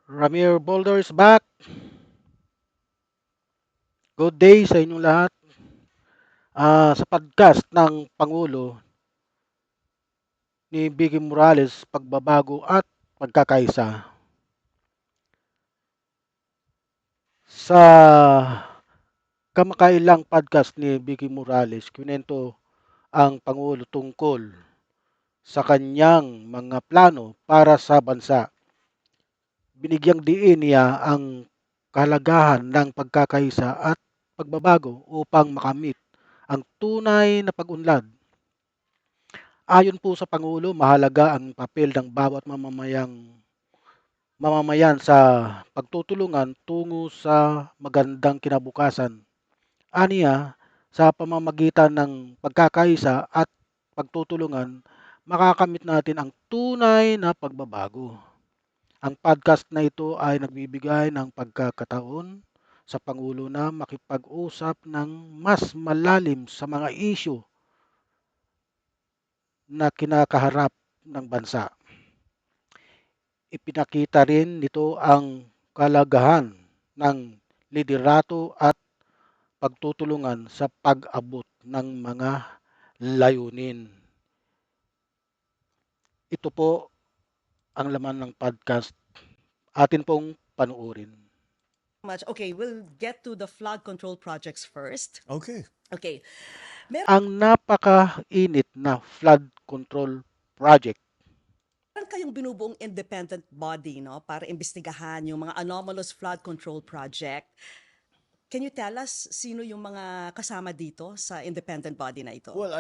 Ramir Boulder is back. Good day sa inyong lahat. Sa podcast ng Pangulo ni Vicky Morales, Pagbabago at Pagkakaisa. Sa kamakailang podcast ni Vicky Morales, kwento ang Pangulo tungkol sa kanyang mga plano para sa bansa. Binigyang diin niya ang kahalagahan ng pagkakaisa at pagbabago upang makamit ang tunay na pag-unlad. Ayon po sa Pangulo, mahalaga ang papel ng bawat mamamayan sa pagtutulungan tungo sa magandang kinabukasan. Aniya, sa pamamagitan ng pagkakaisa at pagtutulungan, makakamit natin ang tunay na pagbabago. Ang podcast na ito ay nagbibigay ng pagkakataon sa Pangulo na makipag-usap ng mas malalim sa mga isyu na kinakaharap ng bansa. Ipinakita rin nito ang kahalagahan ng liderato at pagtutulungan sa pag-abot ng mga layunin. Ito po ang laman ng podcast. Atin pong panuorin. Much. Okay, we'll get to the flood control projects first. Okay. Okay. Ang napakainit na flood control project. Meron kayong binubuong independent body, no, para imbestigahan yung mga anomalous flood control project. Can you tell us sino yung mga kasama dito sa independent body na ito? Well,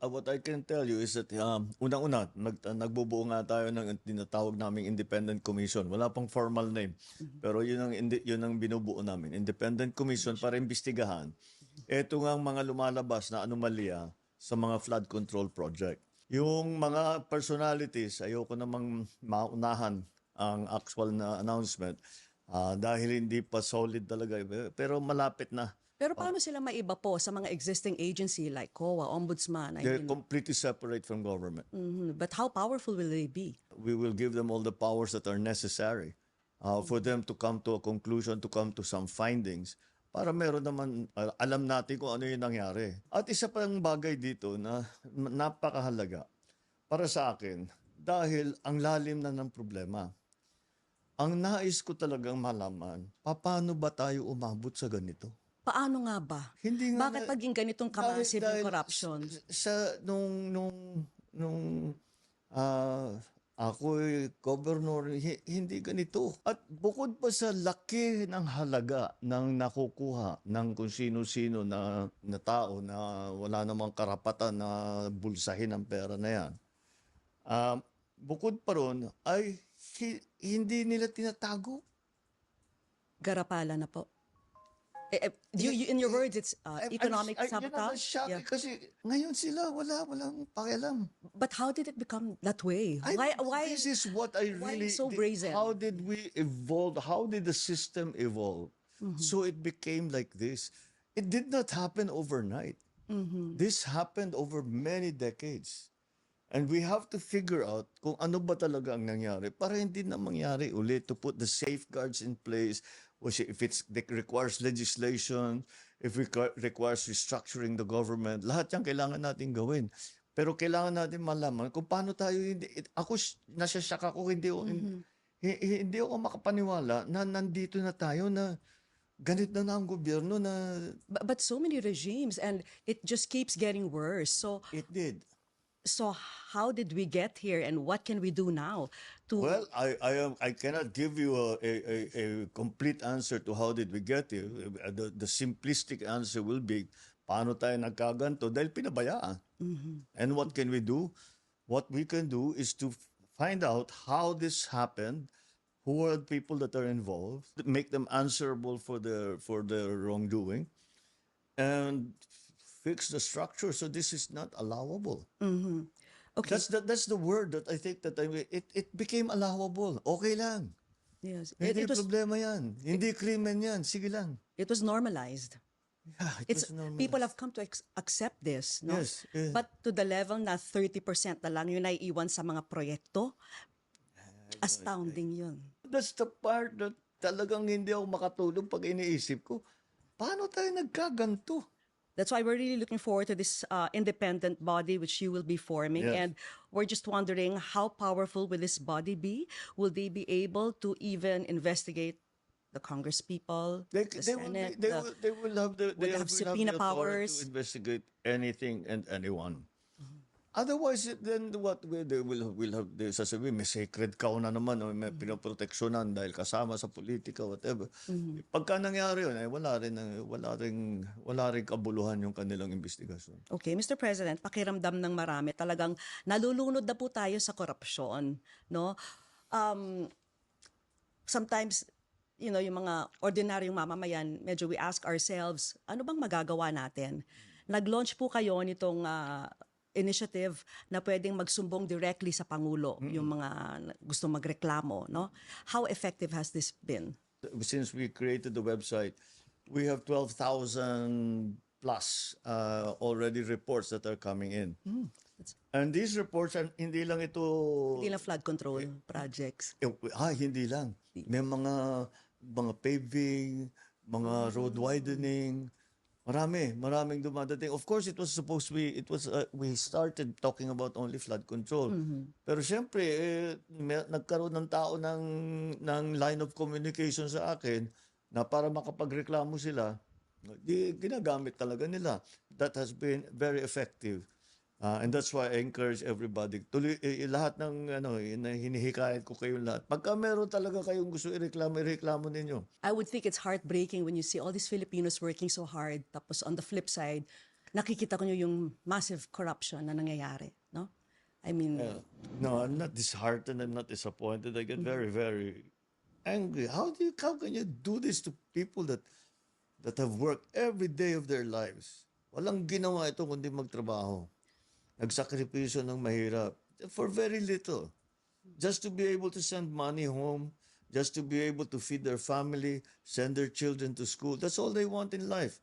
what I can tell you is that unang-una, nagbubuo nga tayo ng tinatawag naming Independent Commission. Wala pang formal name. Pero yun ang binubuo namin. Independent Commission para imbestigahan. Ito nga ang mga lumalabas na anomalya sa mga flood control project. Yung mga personalities, ayoko namang maunahan ang actual na announcement dahil hindi pa solid talaga. Pero malapit na. Pero paano sila maiba po sa mga existing agency like COA, Ombudsman? They're completely separate from government. But how powerful will they be? We will give them all the powers that are necessary for them to come to a conclusion, to come to some findings, para meron naman, alam natin kung ano yung nangyari. At isa pang bagay dito na napakahalaga para sa akin, dahil ang lalim na ng problema. Ang nais ko talagang malaman, paano ba tayo umabot sa ganito? Paano nga ba? Hindi nga Bakit paging ganitong kamassive yung corruption? Nung ako governor, hindi ganito. At bukod pa sa laki ng halaga ng nakukuha ng kung sino-sino na tao na wala namang karapatan na bulsahin ang pera na yan, bukod pa ron ay hindi nila tinatago. Garapala na po. In your words, it's economic sabotage? Yeah. Kasi ngayon sila, walang pakialam. But how did it become that way? Why This is what I why really... so brazen? How did we evolve? How did the system evolve? So it became like this. It did not happen overnight. This happened over many decades. And we have to figure out kung ano ba talaga ang nangyari para hindi na mangyari ulit, to put the safeguards in place, if it requires legislation, if it requires restructuring the government, lahat yan kailangan natin gawin. Pero kailangan natin malaman kung paano tayo, ako, nasasyak ako, hindi ako makapaniwala na nandito na tayo na ganit na ang gobyerno na... But so many regimes, and it just keeps getting worse. So It did. So how did we get here, and what can we do now to? Well, I cannot give you a complete answer to how did we get here. The simplistic answer will be, paano tayo nagkaganto? Dahil pinabayaan. And what can we do? What we can do is to find out how this happened, who are the people that are involved, make them answerable for their wrongdoing, and fix the structure so this is not allowable. Okay. That's the word that I think that it became allowable. Okay lang. Yes, Hindi problema yan. Hindi krimen yan. Sige lang. it was normalized. Yeah, It's was normal. people have come to accept this, no? Yes, yes. But to the level na 30% na lang yung naiiwan sa mga proyekto, astounding yun. That's the part that talagang hindi ako makatulog pag iniisip ko. Paano tayo nagkaganto? That's why we're really looking forward to this independent body which you will be forming. Yes. And we're just wondering, how powerful will this body be? Will they be able to even investigate the Congress people, the They will be, Senate? The, they will have the will they they will have have subpoena the authority to powers? investigate anything and anyone. Otherwise, then what will have they sasabihin, may sacred cow na naman o may pinoproteksyonan dahil kasama sa politika, whatever. Pagka nangyari yun, wala ring kabuluhan yung kanilang investigasyon. Okay, Mr. President, pakiramdam ng marami, talagang nalulunod na po tayo sa korupsyon, no? Sometimes, you know, yung mga ordinaryong mamamayan, medyo we ask ourselves, ano bang magagawa natin? Nag-launch po kayo nitong initiative na pwedeng magsumbong directly sa Pangulo, yung mga gusto magreklamo, no? How effective has this been? Since we created the website, we have 12,000 plus already reports that are coming in. And these reports, hindi lang ito... Hindi lang flood control projects. Hindi lang. May mga paving, mga road widening, maraming dumadating. Of course, we started talking about only flood control. Pero syempre, nagkaroon ng tao ng line of communication sa akin na para makapagreklamo sila, ginagamit talaga nila. That has been very effective. And that's why I encourage everybody. Lahat ng hinihikayat ko kayo lahat. Pagka meron talaga kayong gusto ireklamo ninyo. I would think it's heartbreaking when you see all these Filipinos working so hard, tapos on the flip side, nakikita ko nyo yung massive corruption na nangyayari, no? I mean, No, I'm not disheartened. I'm not disappointed. I get very, very angry. How can you do this to people that have worked every day of their lives? Walang ginawa ito kundi magtrabaho. Nagsakripisyo ng mahirap for very little. Just to be able to send money home, just to be able to feed their family, send their children to school. That's all they want in life.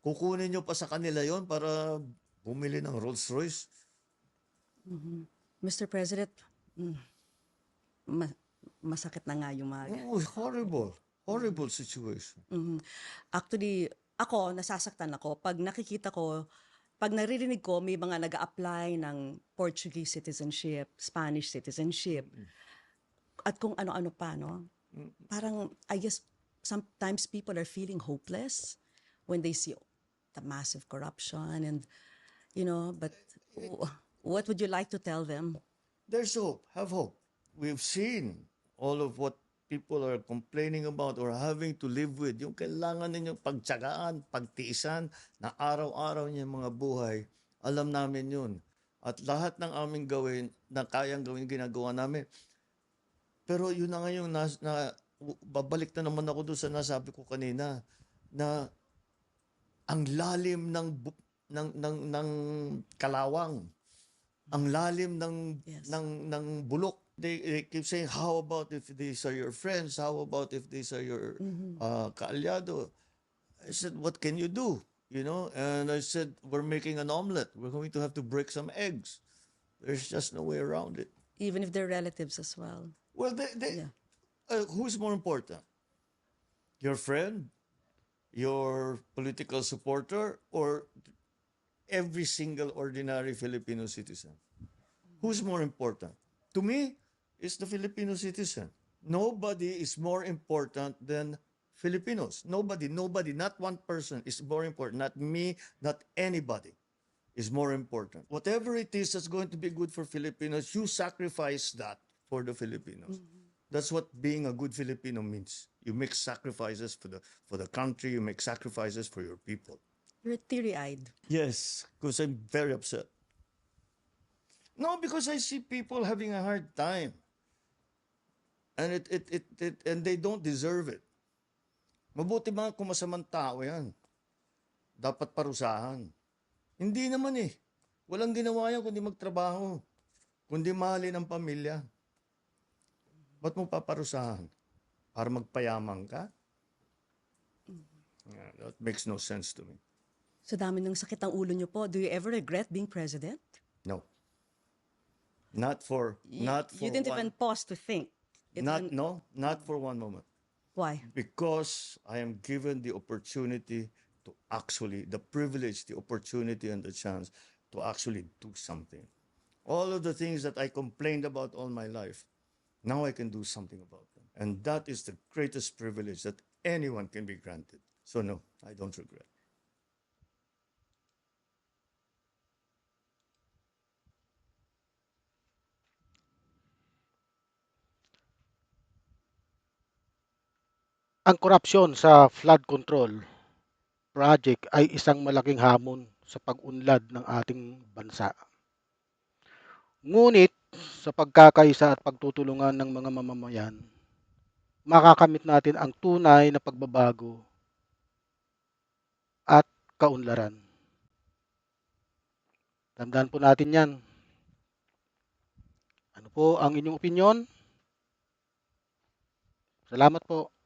Kukunin nyo pa sa kanila yon para bumili ng Rolls Royce. Mr. President, masakit na nga yung mga... Oh, horrible situation. Actually, ako, nasasaktan ako. Pag nakikita ko, pag naririnig ko, may mga nag-a-apply ng Portuguese citizenship, Spanish citizenship, at kung ano-ano pa, no? Parang, I guess, sometimes people are feeling hopeless when they see the massive corruption and, you know, but what would you like to tell them? There's hope. Have hope. We've seen all of what people are complaining about or having to live with. Yung kailangan ninyong pagtsagaan, pagtiisan na araw-araw niyang mga buhay. Alam namin yun. At lahat ng aming gawin, na kayang gawin, ginagawa namin. Pero yun na ngayon, babalik na naman ako doon sa nasabi ko kanina, na ang lalim ng kalawang, ang lalim ng bulok. They keep saying, how about if these are your friends? How about if these are your kaalyado? I said, what can you do? You know, and I said, we're making an omelet. We're going to have to break some eggs. There's just no way around it. Even if they're relatives as well. Well, who's more important? Your friend, your political supporter, or every single ordinary Filipino citizen? Who's more important? To me, it's the Filipino citizen. Nobody is more important than Filipinos. Nobody, not one person is more important. Not me, not anybody is more important. Whatever it is that's going to be good for Filipinos, you sacrifice that for the Filipinos. That's what being a good Filipino means. You make sacrifices for the country. You make sacrifices for your people. You're teary-eyed. Yes, because I'm very upset. No, because I see people having a hard time. And and they don't deserve it. Mabuti ba kung masamang tao yan? Dapat parusahan. Hindi naman eh. Walang ginawa yan kundi magtrabaho. Kundi mahalin ang pamilya. Ba't mo paparusahan? Para magpayaman ka? Yeah, that makes no sense to me. Sa dami ng sakit ng ulo nyo po, do you ever regret being president? No. Not for You didn't one. even pause to think. It Not will, no, not for one moment. why? Because I am given the opportunity to actually, the privilege, the opportunity, and the chance to actually do something. All of the things that I complained about all my life, now I can do something about them. And that is the greatest privilege that anyone can be granted. So, no, I don't regret. Ang korupsyon sa flood control project ay isang malaking hamon sa pag-unlad ng ating bansa. Ngunit sa pagkakaisa at pagtutulungan ng mga mamamayan, makakamit natin ang tunay na pagbabago at kaunlaran. Tandaan po natin yan. Ano po ang inyong opinyon? Salamat po.